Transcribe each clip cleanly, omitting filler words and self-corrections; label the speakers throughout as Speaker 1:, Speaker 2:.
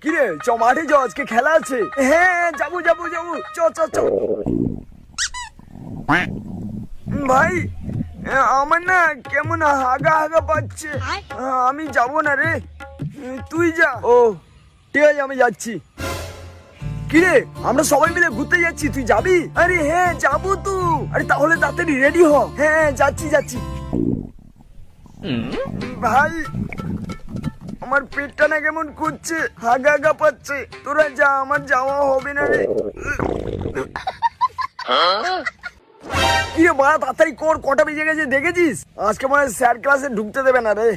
Speaker 1: কিরে চ মাঠে যাও, আজকে খেলা আছে। হ্যাঁ যাবো যাবো যাবো, চ চ চ। ভাই আমার না কেমন হাগা হাগা পাচ্ছে, আমি যাবো না রে, তুই যা। ও ঠিক আছে আমি যাচ্ছি। কিরে আমরা সবাই মিলে ঘুরতে যাচ্ছি, তুই যাবি? আরে হ্যাঁ যাবো তো। আরে তাহলে তাড়াতাড়ি রেডি হ। হ্যাঁ যাচ্ছি যাচ্ছি। ভাই আমার পেটটা না কেমন করছে, হাগা হাগা পাচ্ছে। তোরা যা, আমার যাওয়া হবে না রে। কিরে বাড়া তাড়াতাড়ি কর, কটা বেজে গেছে দেখেছিস? আজকে মনে হয় স্যার ক্লাসে ঢুকতে দেবে না রে।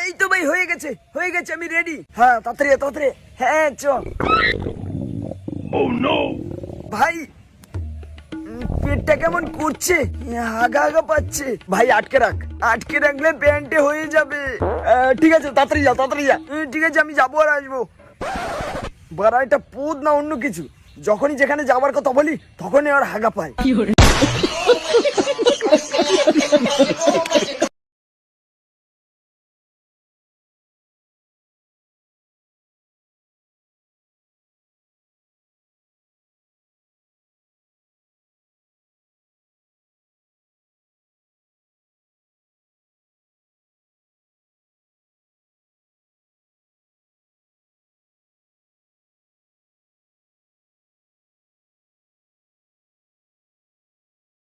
Speaker 1: এই তো ভাই হয়ে গেছে হয়ে গেছে, আমি রেডি। হ্যাঁ তাড়াতাড়ি তাড়াতাড়ি। হ্যাঁ চ। ভাই পেটটা কেমন করছে, হাগা হাগা পাচ্ছে। ভাই আটকে রাখ, আটকে রাখলে প্যান্টে হয়ে যাবে। ঠিক আছে তাড়াতাড়ি যা তাড়াতাড়ি যা। ঠিক আছে আমি যাবো আর আসবো। বাড়া এটা পুদ না অন্য কিছু, যখনই যেখানে যাবার কথা বলি তখনই আর হাগা পায়।